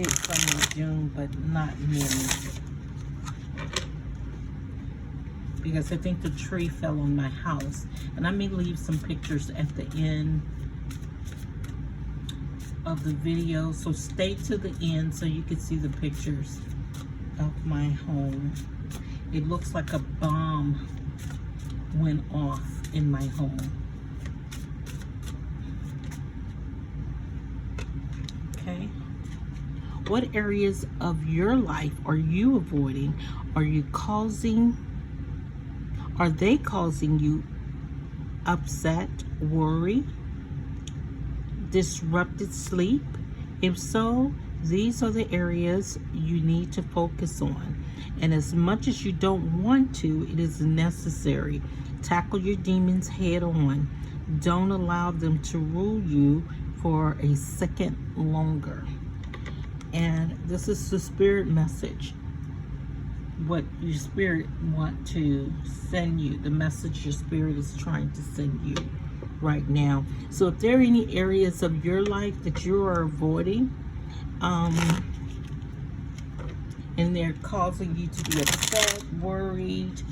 did some in June, but not many. Because I think the tree fell on my house. And I may leave some pictures at the end of the video. So stay to the end so you can see the pictures of my home. It looks like a bomb went off in my home. Okay. What areas of your life are you avoiding? Are they causing you upset, worry, disrupted sleep? If so, these are the areas you need to focus on. And as much as you don't want to, it is necessary. Tackle your demons head on. Don't allow them to rule you for a second longer. And this is the spirit message. What your spirit want to send you, the message your spirit is trying to send you right now. So if there are any areas of your life that you are avoiding, and they're causing you to be upset, worried,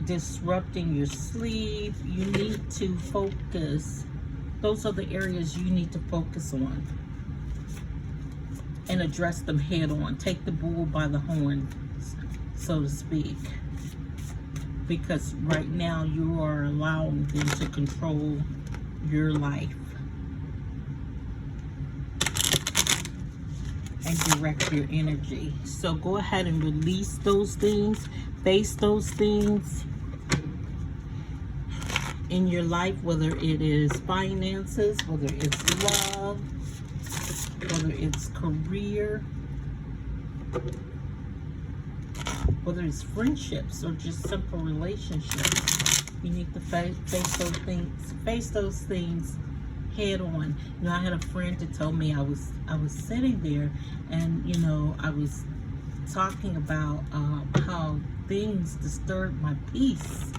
disrupting your sleep, you need to focus. Those are the areas you need to focus on and address them head on. Take the bull by the horn, so to speak, because right now you are allowing them to control your life and direct your energy. So go ahead and release those things, face those things in your life, whether it is finances, whether it's love, whether it's career, whether it's friendships or just simple relationships. You need to face those things head on. You know, I had a friend that told me I was sitting there, and you know, I was talking about how things disturb my peace,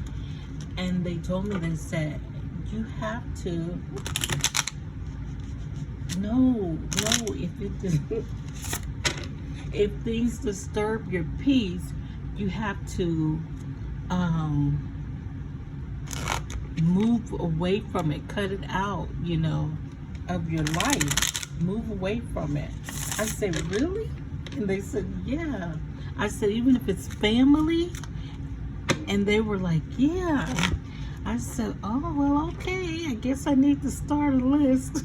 and they told me, they said, you have to if things disturb your peace, you have to move away from it, cut it out, you know, of your life. Move away from it. I said, really? And they said, yeah. I said, even if it's family? And they were like, yeah. I said, oh, well, okay. I guess I need to start a list.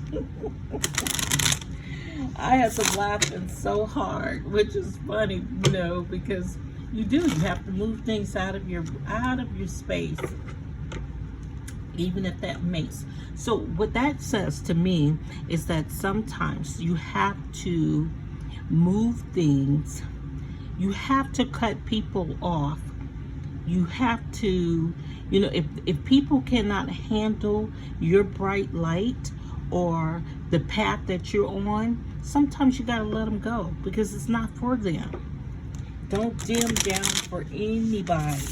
I had to laughing so hard, which is funny, you know, because you have to move things out of your space, even if that makes. So what that says to me is that sometimes you have to move things. You have to cut people off. You have to, you know, if people cannot handle your bright light or the path that you're on, sometimes you gotta let them go, because it's not for them. Don't dim down for anybody,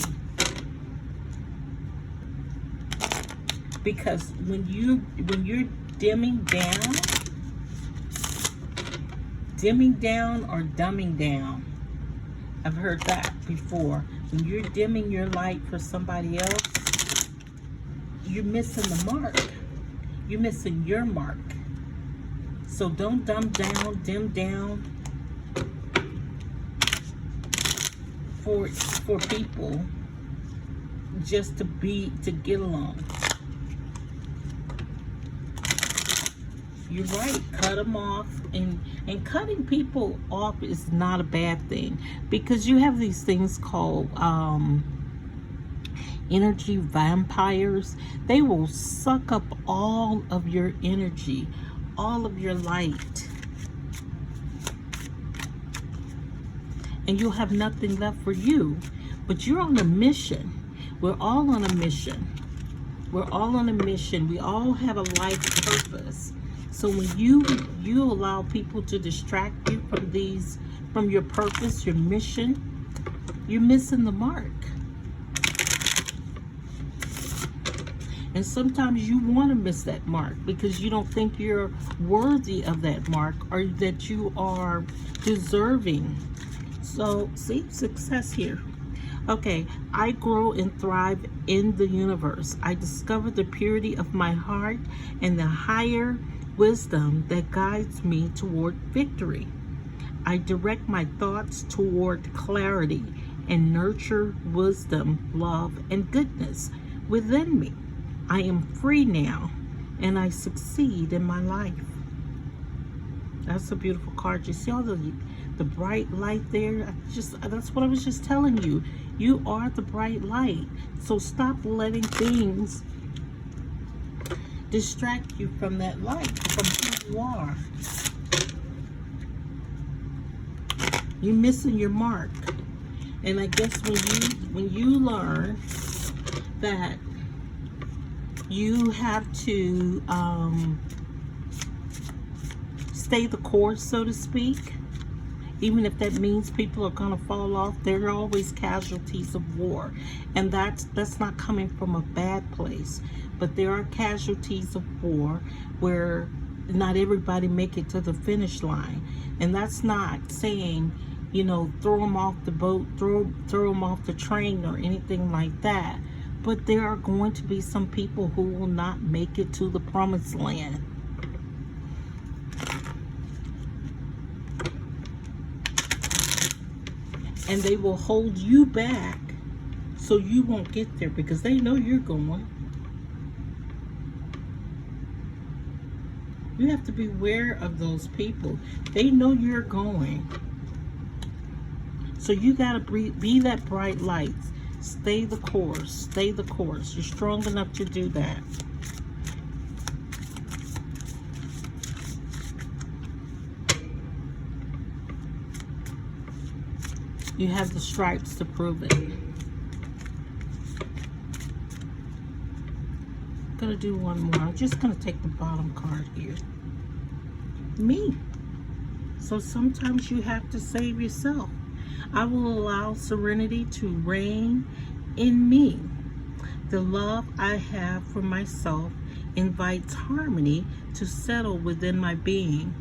because when you're dimming down or dumbing down, I've heard that before. When you're dimming your light for somebody else, you're missing the mark. You're missing your mark. So don't dumb down, dim down for people just to get along. You're right, cut them off. And cutting people off is not a bad thing, because you have these things called energy vampires. They will suck up all of your energy, all of your light, and you'll have nothing left for you. But you're on a mission. We're all on a mission. We're all on a mission. We all have a life purpose. So when you allow people to distract you from your purpose, your mission, you're missing the mark. And sometimes you want to miss that mark because you don't think you're worthy of that mark or that you are deserving. So, see, success here. Okay, I grow and thrive in the universe. I discover the purity of my heart and the higher wisdom that guides me toward victory. I direct my thoughts toward clarity and nurture wisdom, love, and goodness within me. I am free now and I succeed in my life. That's a beautiful card. You see all the bright light there? That's what I was just telling you. You are the bright light. So stop letting things distract you from that light, from who you are. You're missing your mark. And I guess when you learn that you have to stay the course, so to speak, even if that means people are going to fall off, there are always casualties of war. And that's not coming from a bad place. But there are casualties of war where not everybody make it to the finish line. And that's not saying, you know, throw them off the boat, throw them off the train or anything like that. But there are going to be some people who will not make it to the promised land. And they will hold you back so you won't get there because they know you're going. You have to be aware of those people. They know you're going. So you got to be that bright light. Stay the course. Stay the course. You're strong enough to do that. You have the stripes to prove it. I'm going to do one more. I'm just going to take the bottom card here. Me. So sometimes you have to save yourself. I will allow serenity to reign in me. The love I have for myself invites harmony to settle within my being.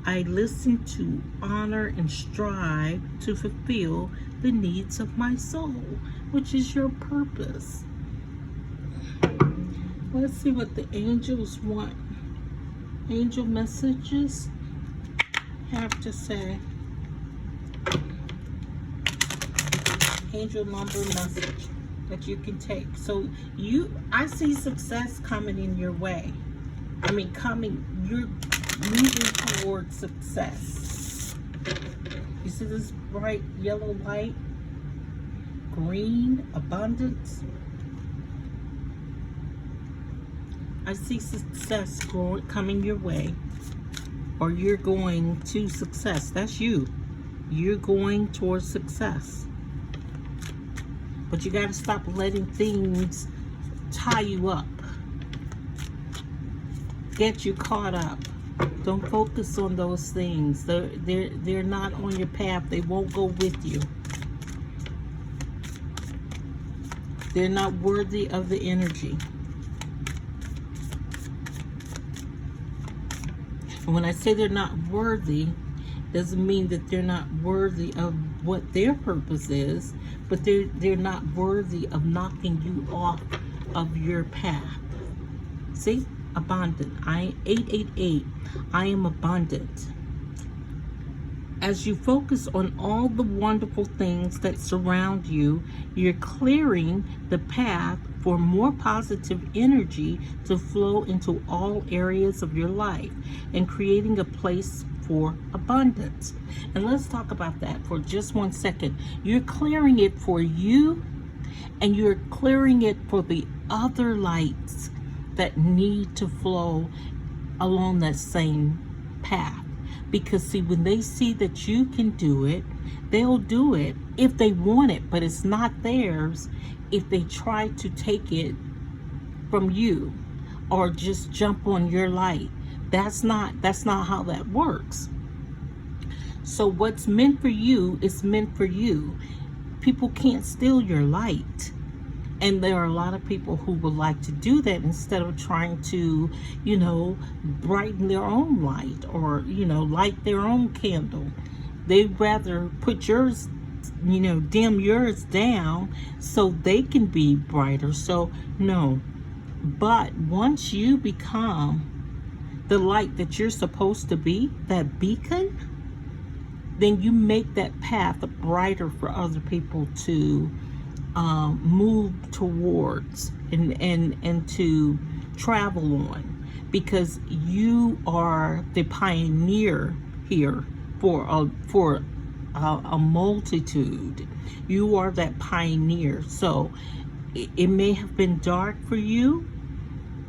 I listen to, honor, and strive to fulfill the needs of my soul, which is your purpose. Let's see what the angels want. Angel messages have to say. Angel number message that you can take. So I see success coming in your way. I mean, you're moving towards success. You see this bright yellow light? Green, abundance. I see success coming your way. Or you're going to success. That's you. You're going towards success. But you got to stop letting things tie you up. Get you caught up. Don't focus on those things. They're not on your path. They won't go with you. They're not worthy of the energy. And when I say they're not worthy, doesn't mean that they're not worthy of what their purpose is, but they're not worthy of knocking you off of your path. See? Abundant. 888. I am abundant. As you focus on all the wonderful things that surround you, you're clearing the path for more positive energy to flow into all areas of your life and creating a place for abundance. And let's talk about that for just 1 second. You're clearing it for you, and you're clearing it for the other lights that need to flow along that same path. Because see, when they see that you can do it, they'll do it if they want it, but it's not theirs if they try to take it from you or just jump on your light. That's not how that works. So what's meant for you is meant for you. People can't steal your light. And there are a lot of people who would like to do that instead of trying to, brighten their own light, or, light their own candle. They'd rather put yours, dim yours down so they can be brighter. So, no. But once you become the light that you're supposed to be, that beacon, then you make that path brighter for other people to move towards and to travel on, because you are the pioneer here for a multitude. You are that pioneer. So it may have been dark for you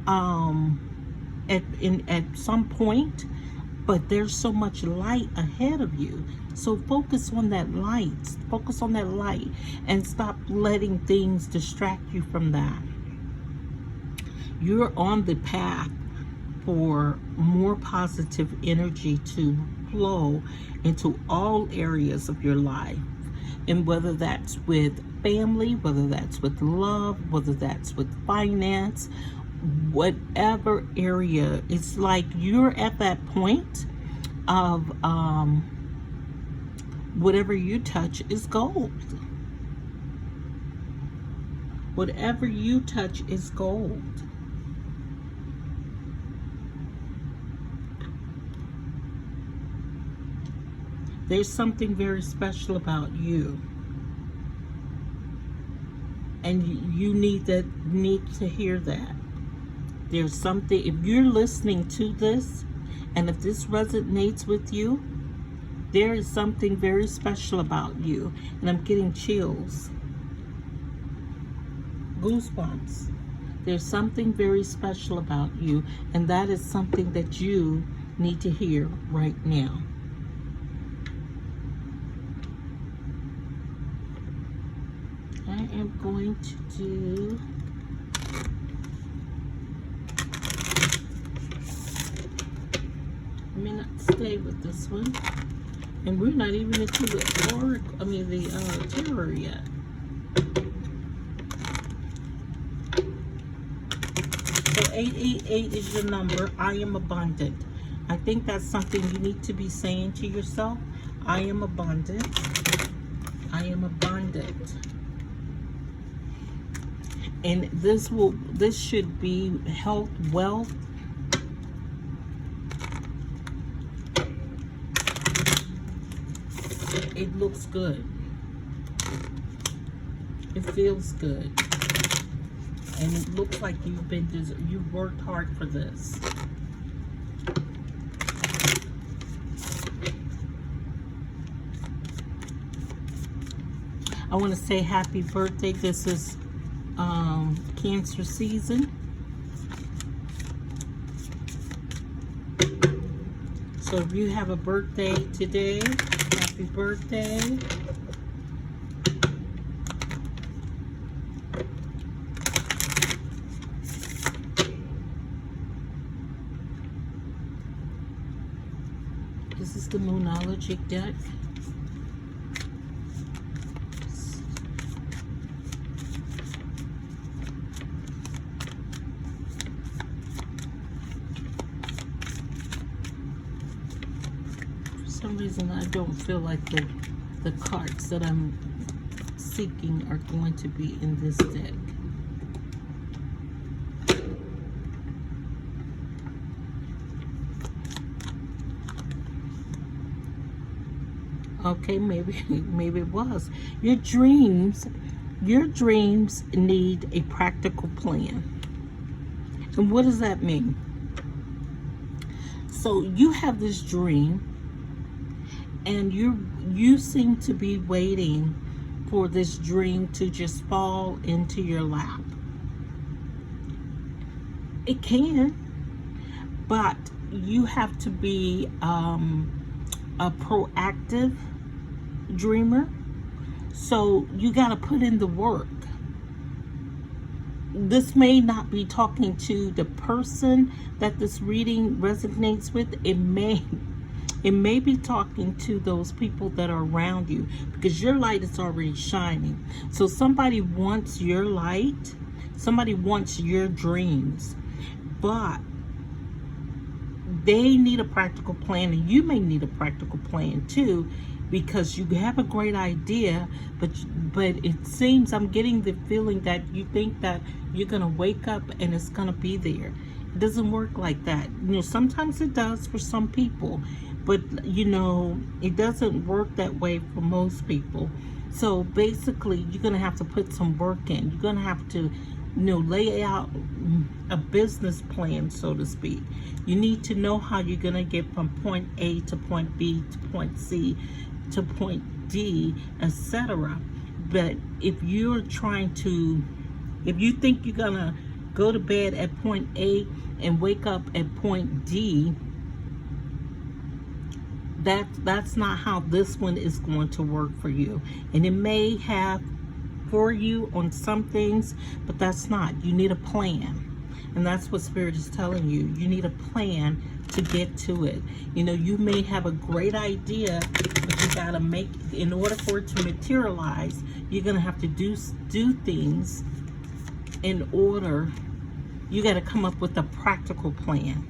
at some point, but there's so much light ahead of you. So focus on that light. Focus on that light and stop letting things distract you from that. You're on the path for more positive energy to flow into all areas of your life. And whether that's with family, whether that's with love, whether that's with finance, whatever area, it's like you're at that point of whatever you touch is gold. Whatever you touch is gold. There's something very special about you. And you need to hear that. There's something, if you're listening to this, and if this resonates with you, there is something very special about you. And I'm getting chills. Goosebumps. There's something very special about you, and that is something that you need to hear right now. I am going to do I may not stay with this one. And we're not even into the terror yet. So 888 is your number. I am abundant. I think that's something you need to be saying to yourself. I am abundant. I am abundant. And this should be health, wealth. It looks good. It feels good. And it looks like you've worked hard for this. I want to say happy birthday. This is Cancer season. So if you have a birthday today, happy birthday. This is the Moonology deck. For some reason, I don't feel like the cards that I'm seeking are going to be in this deck. Okay, maybe it was. Your dreams need a practical plan. And what does that mean? So you have this dream, and you seem to be waiting for this dream to just fall into your lap. It can, but you have to be a proactive dreamer. So you got to put in the work. This may not be talking to the person that this reading resonates with. It may It may be talking to those people that are around you, because your light is already shining. So somebody wants your light, somebody wants your dreams, but they need a practical plan, and you may need a practical plan too, because you have a great idea, but it seems, I'm getting the feeling that you think that you're gonna wake up and it's gonna be there. It doesn't work like that. You know, sometimes it does for some people, but you know, it doesn't work that way for most people. So basically, you're gonna have to put some work in. You're gonna have to, you know, lay out a business plan, so to speak. You need to know how you're gonna get from point A to point B to point C to point D, etc. But if you're trying to, if you think you're gonna go to bed at point A and wake up at point D, that's not how this one is going to work for you. And it may have for you on some things, but that's not. You need a plan. And that's what Spirit is telling you. You need a plan to get to it. You know, you may have a great idea, but you gotta make, in order for it to materialize, you're gonna have to do things in order. You gotta come up with a practical plan.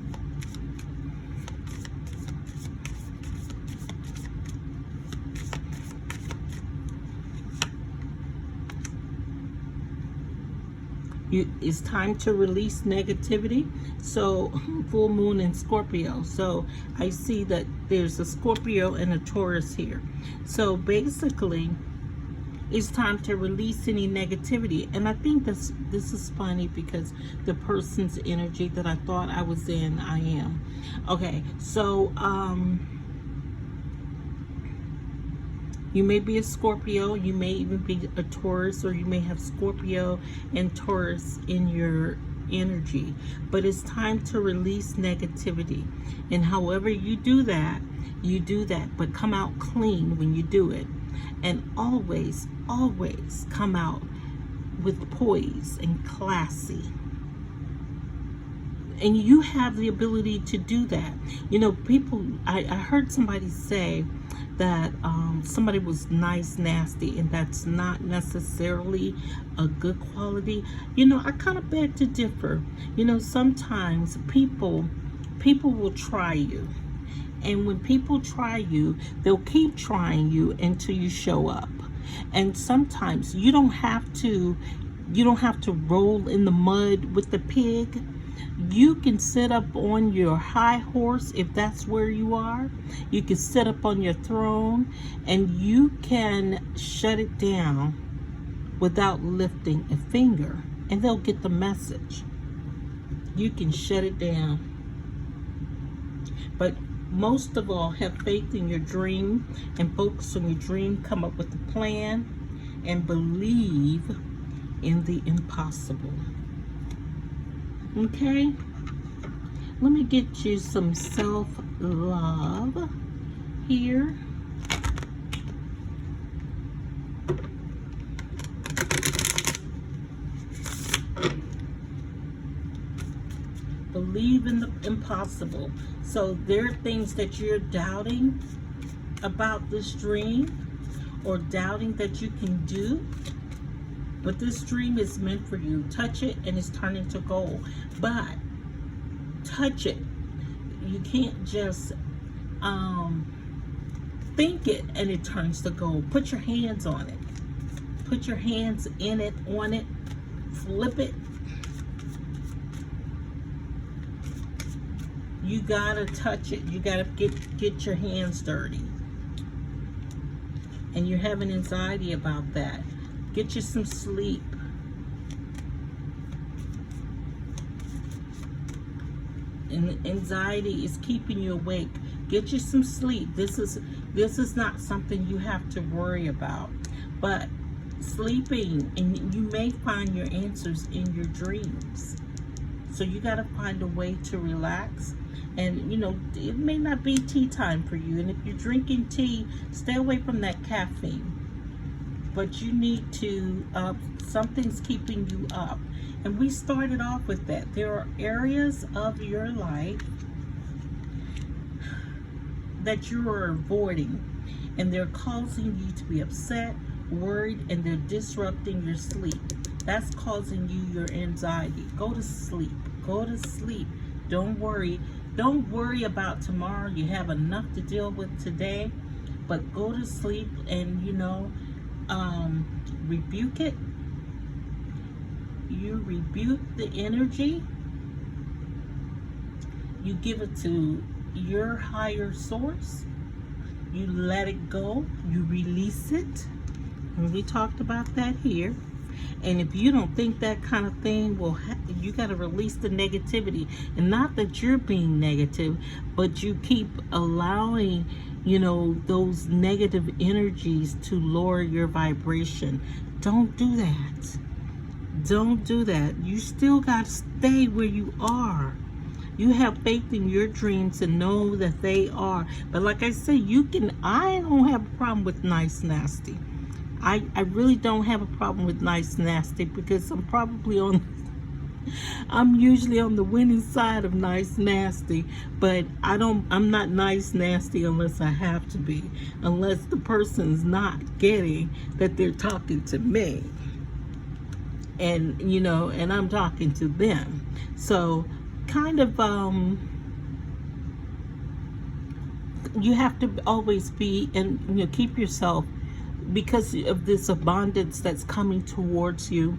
It's time to release negativity. So full moon in Scorpio. So I see that there's a Scorpio and a Taurus here. So basically, it's time to release any negativity. And I think this is funny, because the person's energy that I thought I was in, I am. Okay, so you may be a Scorpio, you may even be a Taurus, or you may have Scorpio and Taurus in your energy. But it's time to release negativity. And however you do that, but come out clean when you do it. And always, always come out with poise and classy. And you have the ability to do that. You know, people, I heard somebody say that somebody was nice, nasty, and that's not necessarily a good quality. You know, I kind of beg to differ. You know, sometimes people will try you. And when people try you, they'll keep trying you until you show up. And sometimes you don't have to roll in the mud with the pig. You can sit up on your high horse, if that's where you are. You can sit up on your throne, and you can shut it down without lifting a finger, and they'll get the message. You can shut it down. But most of all, have faith in your dream and focus on your dream. Come up with a plan and believe in the impossible. Okay, let me get you some self-love here. Believe in the impossible. So there are things that you're doubting about this dream, or doubting that you can do. But this dream is meant for you. Touch it and it's turning to gold. But touch it. You can't just think it and it turns to gold. Put your hands on it. Put your hands in it, on it. Flip it. You gotta touch it. You gotta get your hands dirty. And you're having anxiety about that. Get you some sleep. And anxiety is keeping you awake. Get you some sleep. This is not something you have to worry about. But sleeping, and you may find your answers in your dreams. So you got to find a way to relax. And you know, it may not be tea time for you. And if you're drinking tea, stay away from that caffeine. But you need to, something's keeping you up. And we started off with that. There are areas of your life that you are avoiding, and they're causing you to be upset, worried, and they're disrupting your sleep. That's causing you your anxiety. Go to sleep. Go to sleep. Don't worry. Don't worry about tomorrow. You have enough to deal with today. But go to sleep and, rebuke it. You rebuke the energy. You give it to your higher source. You let it go. You release it. And we talked about that here. And if you don't think that kind of thing will happen, you got to release the negativity. And not that you're being negative, but you keep allowing, those negative energies to lower your vibration. Don't do that. Don't do that. You still got to stay where you are. You have faith in your dreams and know that they are. But like I say, I don't have a problem with nice nasty. I really don't have a problem with nice nasty because I'm usually on the winning side of nice nasty, but I'm not nice nasty unless I have to be, unless the person's not getting that they're talking to me. And and I'm talking to them. So kind of you have to always be and keep yourself, because of this abundance that's coming towards you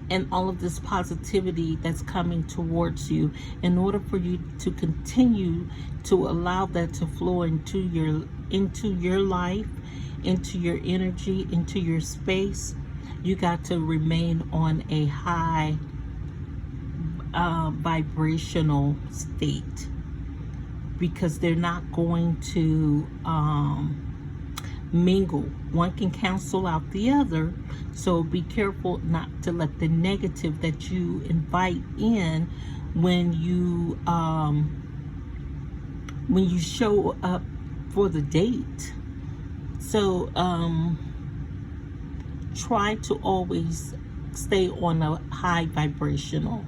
and all of this positivity that's coming towards you. In order for you to continue to allow that to flow into your life, into your energy, into your space, you got to remain on a high vibrational state, because they're not going to mingle. One can cancel out the other. So be careful not to let the negative that you invite in when you show up for the date. So try to always stay on a high vibrational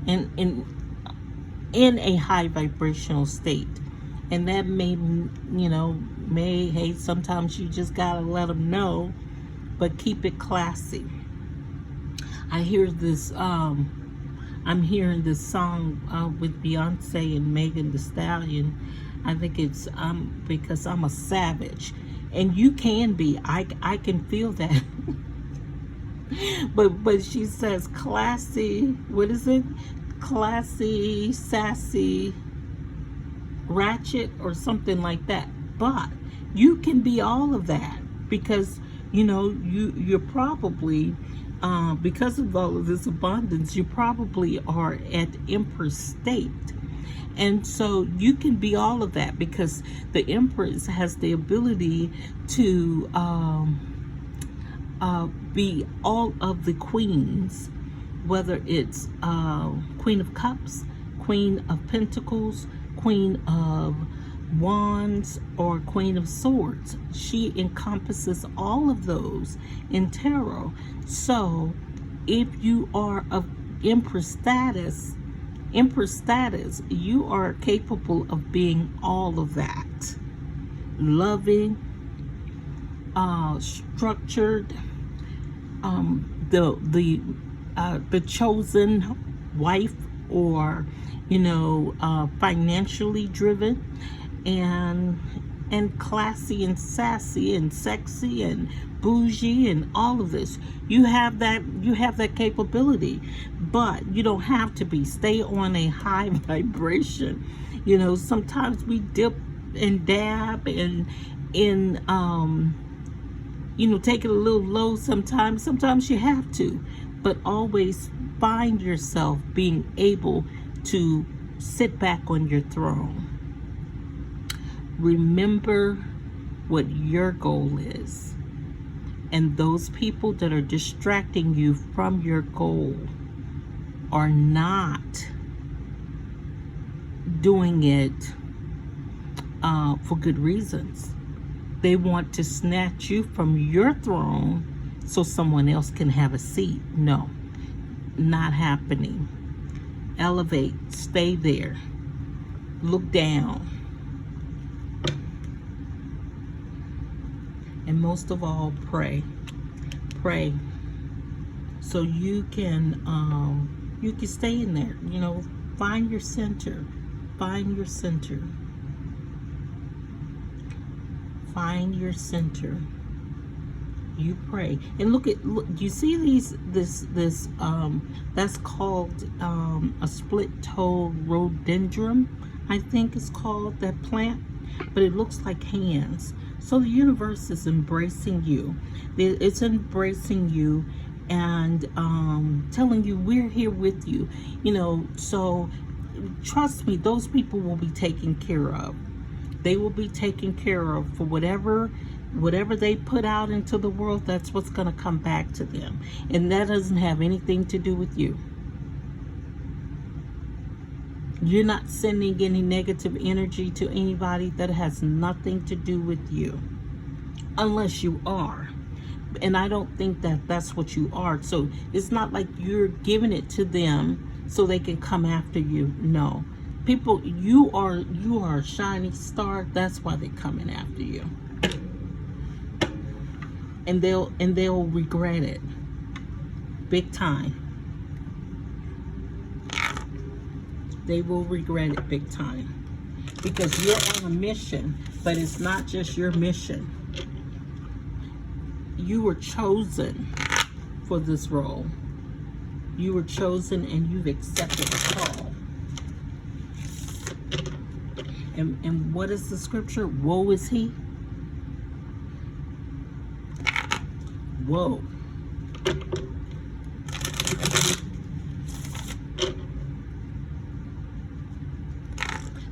in a high vibrational state. And that hey, sometimes you just gotta let them know, but keep it classy. I'm hearing this song with Beyonce and Megan Thee Stallion. I think it's because I'm a savage, and you can be. I can feel that. but she says classy. What is it? Classy, sassy, ratchet, or something like that. But you can be all of that, because you're probably because of all of this abundance, you probably are at Empress state. And so you can be all of that, because the Empress has the ability to be all of the queens, whether it's Queen of Cups, Queen of Pentacles, Queen of Wands, or Queen of Swords. She encompasses all of those in tarot. So if you are of Empress status, you are capable of being all of that. Loving, structured, the chosen wife, or financially driven, and classy and sassy and sexy and bougie and all of this. You have that capability, but you don't have to be. Stay on a high vibration. Sometimes we dip and dab and take it a little low sometimes you have to, but always find yourself being able to sit back on your throne. Remember what your goal is, and those people that are distracting you from your goal are not doing it for good reasons. They want to snatch you from your throne so someone else can have a seat. No, not happening. Elevate, stay there, look down, And most of all, pray. Pray. So you can stay in there. You know, find your center. Find your center. Find your center. You pray. And look, you see this that's called a split-toe rhododendron, I think it's called, that plant, but it looks like hands. So the universe is embracing you. It's embracing you and telling you we're here with you. You know, so trust me, those people will be taken care of. They will be taken care of for whatever they put out into the world. That's what's going to come back to them. And that doesn't have anything to do with you. You're not sending any negative energy to anybody. That has nothing to do with you. Unless you are. And I don't think that that's what you are. So it's not like you're giving it to them so they can come after you. No. People, you are a shining star. That's why they're coming after you. And they'll regret it big time. They will regret it big time, because you're on a mission, but it's not just your mission. You were chosen for this role. You were chosen and you've accepted the call. And what is the scripture? Woe is he. Whoa.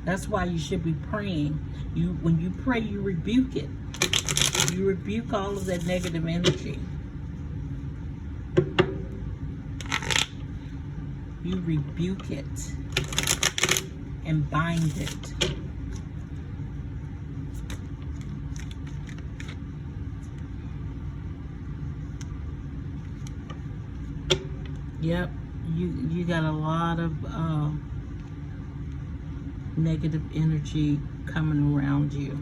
That's why you should be praying. When you pray, you rebuke it. You rebuke all of that negative energy. You rebuke it and bind it. Yep, you got a lot of negative energy coming around you.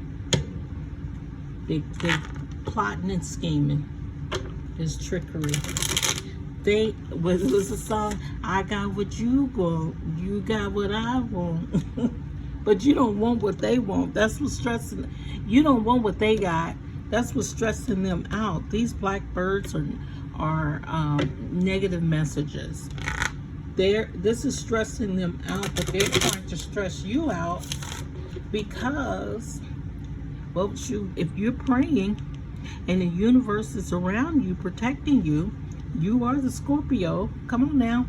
They're plotting and scheming. There's trickery. Was a song, I got what you want, you got what I want. But you don't want what they want. That's what's stressing. You don't want what they got. That's what's stressing them out. These blackbirds are negative messages. This is stressing them out, but they're trying to stress you out because, well, if you're praying and the universe is around you, protecting you, you are the Scorpio. Come on now.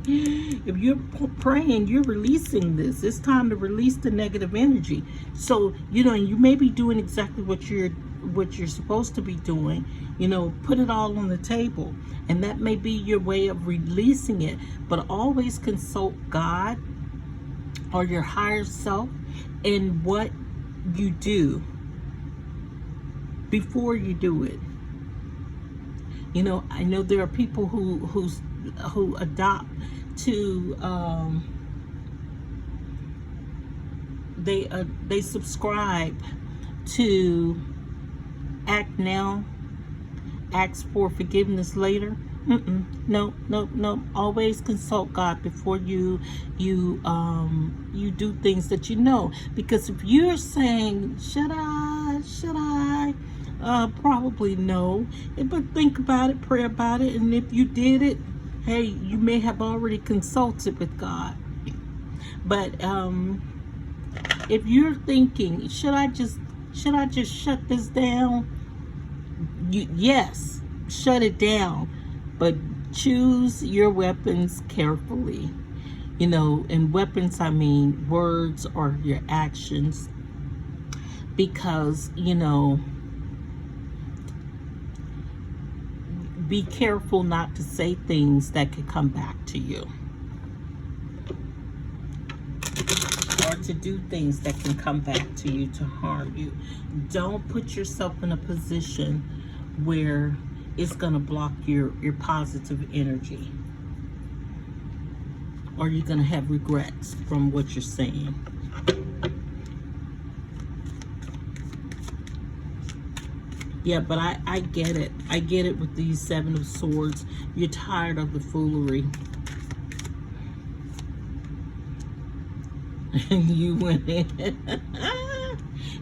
If you're praying, you're releasing this. It's time to release the negative energy. So, you know, you may be doing exactly what you're supposed to be doing. You know, put it all on the table. And that may be your way of releasing it. But always consult God or your higher self in what you do before you do it. You know, I know there are people who adopt to they subscribe to act now, ask for forgiveness later. No. Always consult God before you do things that you know. Because if you're saying, should I? Probably no. But think about it, pray about it, and if you did it, hey, you may have already consulted with God. But if you're thinking, should I just shut this down? Yes, shut it down, but choose your weapons carefully. You know, and weapons, I mean words or your actions, because, you know, be careful not to say things that could come back to you, or to do things that can come back to you to harm you. Don't put yourself in a position where it's going to block your positive energy, or you're going to have regrets from what you're saying. Yeah, but I get it. I get it with these Seven of Swords. You're tired of the foolery. You went in.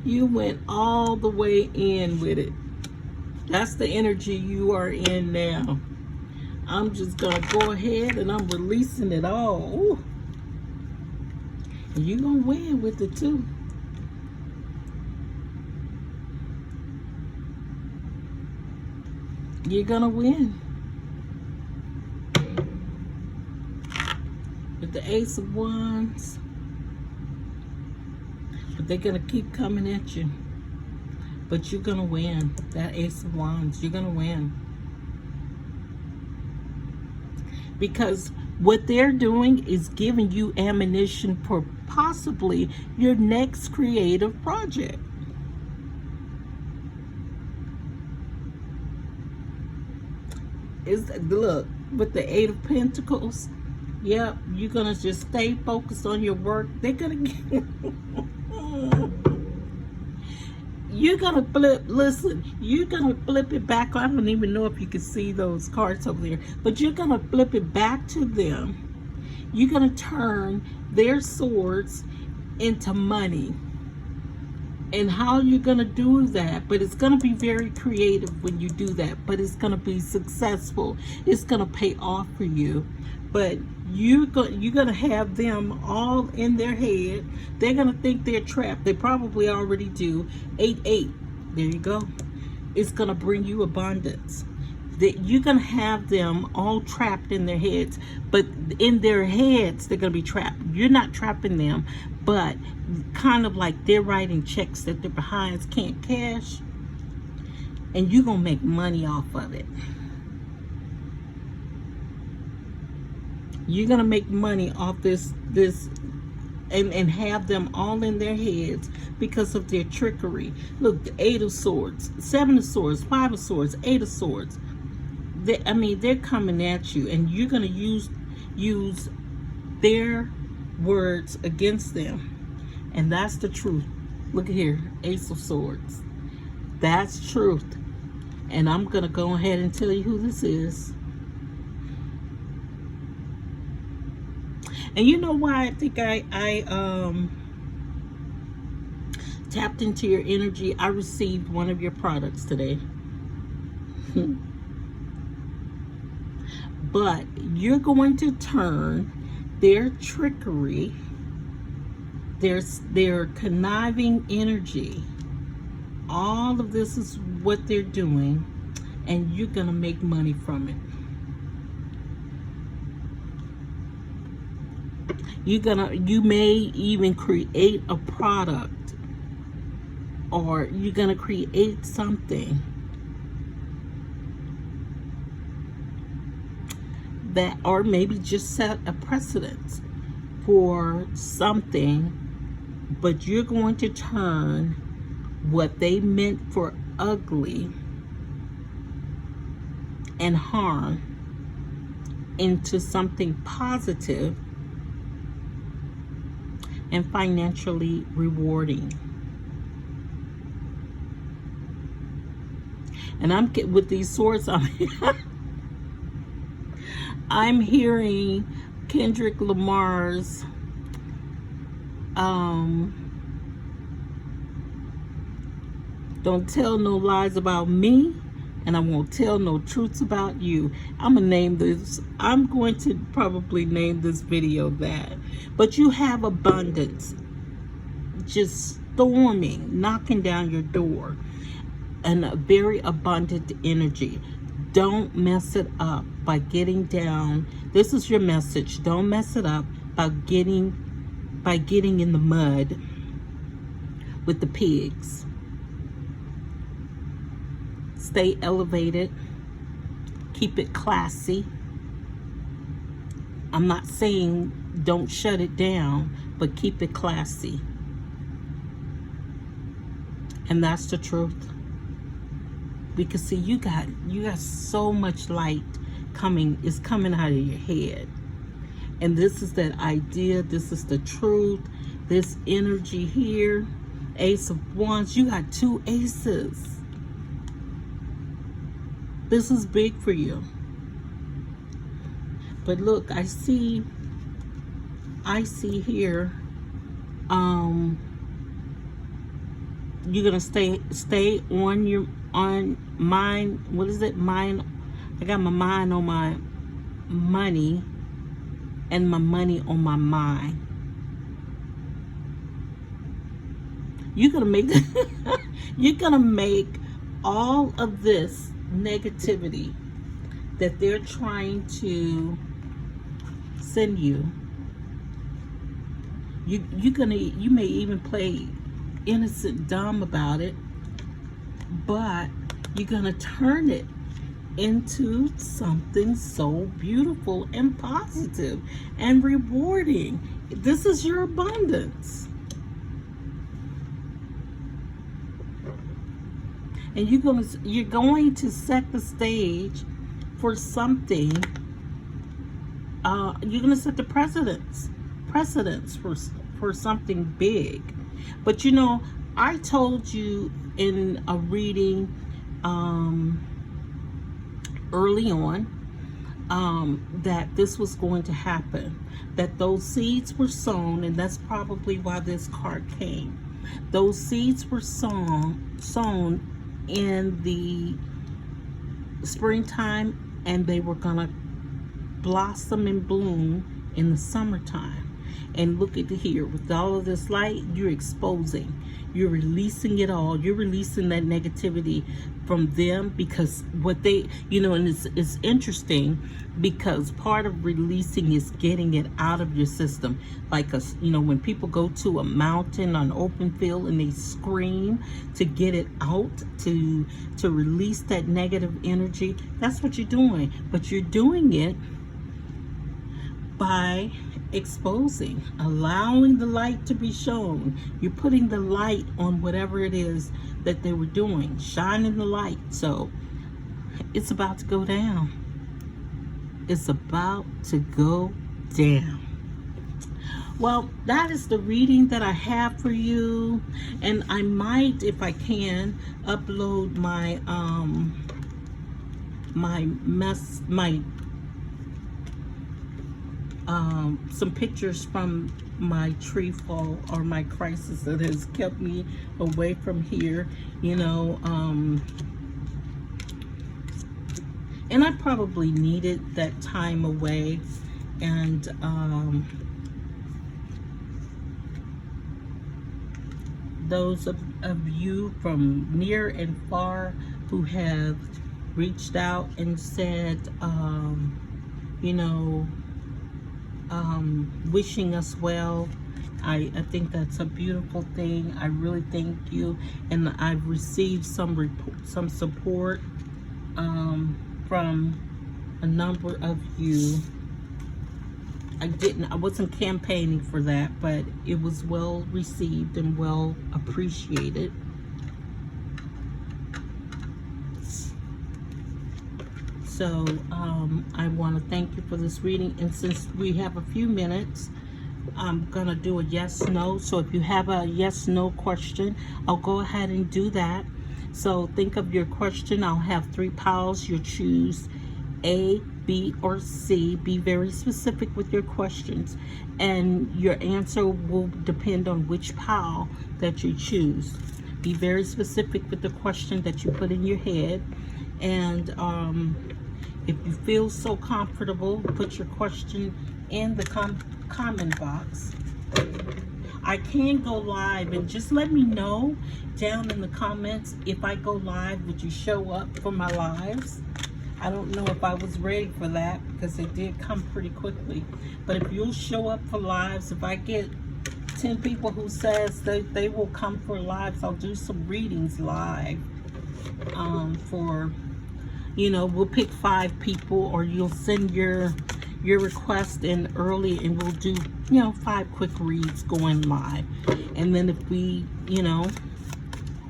You went all the way in with it. That's the energy you are in now. I'm just going to go ahead and I'm releasing it all. Ooh. And you're going to win with it too. You're going to win. With the Ace of Wands. But they're going to keep coming at you. But you're going to win. That Ace of Wands, you're going to win. Because what they're doing is giving you ammunition for possibly your next creative project. Look, with the Eight of Pentacles, yep, you're going to just stay focused on your work. They're going to get... You're going to flip, listen, you're going to flip it back. I don't even know if you can see those cards over there, but you're going to flip it back to them. You're going to turn their swords into money. And how you're going to do that, but it's going to be very creative when you do that, but it's going to be successful. It's going to pay off for you. But you're going to have them all in their head. They're going to think they're trapped. They probably already do. 8-8. There you go. It's going to bring you abundance. That you're going to have them all trapped in their heads, but in their heads they're going to be trapped. You're not trapping them, but kind of like they're writing checks that their behinds can't cash, and you're going to make money off of it. You're going to make money off this and have them all in their heads because of their trickery. Look, the Eight of Swords, Seven of Swords, Five of Swords, Eight of Swords. They're coming at you, and you're going to use their words against them. And that's the truth. Look at here, Ace of Swords. That's truth. And I'm going to go ahead and tell you who this is. And you know why I think I tapped into your energy? I received one of your products today. But you're going to turn their trickery, their conniving energy, all of this is what they're doing, and you're going to make money from it. You may even create a product, or you're going to create something that, or maybe just set a precedence for something, but you're going to turn what they meant for ugly and harm into something positive and financially rewarding. And I'm with these swords, I'm hearing Kendrick Lamar's don't tell no lies about me, and I won't tell no truths about you. I'm going to probably name this video that. But you have abundance just storming, knocking down your door, and a very abundant energy. Don't mess it up by getting down. This is your message. Don't mess it up by getting in the mud with the pigs. Stay elevated. Keep it classy. I'm not saying don't shut it down, but keep it classy. And that's the truth. Because see, you got so much light coming out of your head. And this is that idea, this is the truth, this energy here. Ace of Wands, you got two aces. This is big for you. But look, I see here, you're gonna stay on mind. What is it? Mind. I got my mind on my money and my money on my mind. You're gonna make you're gonna make all of this negativity that they're trying to send you. You may even play innocent dumb about it, but you're gonna turn it into something so beautiful and positive and rewarding. This is your abundance. And you're going to set the stage for something. You're going to set the precedence for something big. But you know, I told you in a reading early on that this was going to happen, that those seeds were sown, and that's probably why this card came. Those seeds were sown in the springtime, and they were gonna blossom and bloom in the summertime. And look at here, with all of this light, you're exposing, you're releasing it all. You're releasing that negativity from them, because what they, you know, and it's interesting because part of releasing is getting it out of your system. Like, you know, when people go to a mountain, an open field, and they scream to get it out, to release that negative energy, that's what you're doing. But you're doing it by exposing, allowing the light to be shown. You're putting the light on whatever it is that they were doing, shining the light. So it's about to go down. It's about to go down. Well, that is the reading that I have for you, and I might, if I can, upload my some pictures from my tree fall or my crisis that has kept me away from here, you know, and I probably needed that time away. And those of you from near and far who have reached out and said, you know, wishing us well, I think that's a beautiful thing. I really thank you, and I've received some support from a number of you. I wasn't campaigning for that, but it was well received and well appreciated. So I want to thank you for this reading, and since we have a few minutes, I'm gonna do a yes no. So if you have a yes no question, I'll go ahead and do that. So think of your question. I'll have 3 piles. You choose A, B, or C. Be very specific with your questions, and your answer will depend on which pile that you choose. Be very specific with the question that you put in your head, and if you feel so comfortable, put your question in the comment box. I can go live, and just let me know down in the comments if I go live. Would you show up for my lives? I don't know if I was ready for that because it did come pretty quickly. But if you'll show up for lives, if I get 10 people who says that they will come for lives, I'll do some readings live for, you know, we'll pick 5 people, or you'll send your request in early, and we'll do, you know, 5 quick reads going live. And then if we, you know,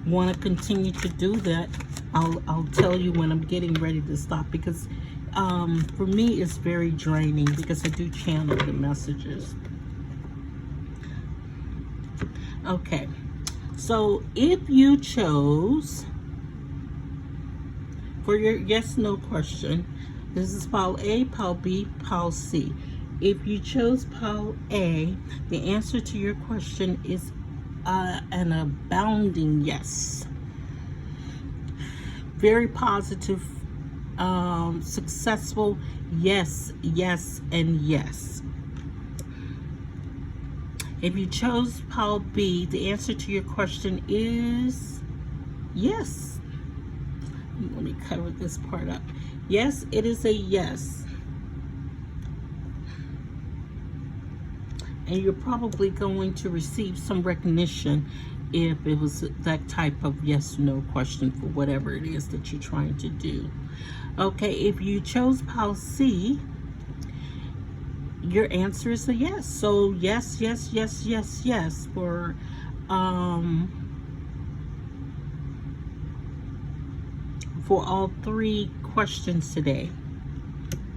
want to continue to do that, I'll tell you when I'm getting ready to stop, because for me it's very draining, because I do channel the messages. Okay, so if you chose for your yes/no question, this is pile A, pile B, pile C. If you chose pile A, the answer to your question is an abounding yes. Very positive, successful, yes, yes, and yes. If you chose pile B, the answer to your question is yes. Let me cover this part up. Yes, it is a yes. And you're probably going to receive some recognition if it was that type of yes/no question for whatever it is that you're trying to do. Okay, if you chose pile C, your answer is a yes. So yes, yes, yes, yes, yes for all 3 questions today.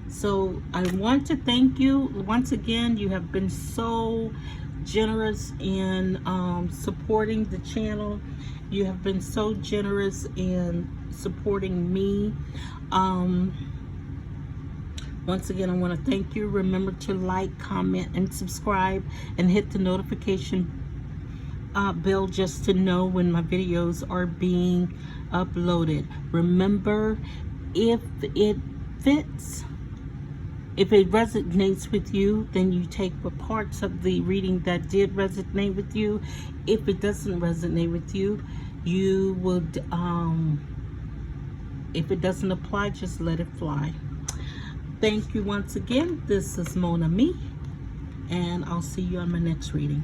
So I want to thank you once again. You have been so generous in supporting the channel. You have been so generous in supporting me. Once again, I want to thank you. Remember to like, comment, and subscribe, and hit the notification bell just to know when my videos are being uploaded. Remember, if it fits, if it resonates with you, then you take the parts of the reading that did resonate with you. If it doesn't resonate with you, you would, if it doesn't apply, just let it fly. Thank you once again. This is Mona Me, and I'll see you on my next reading.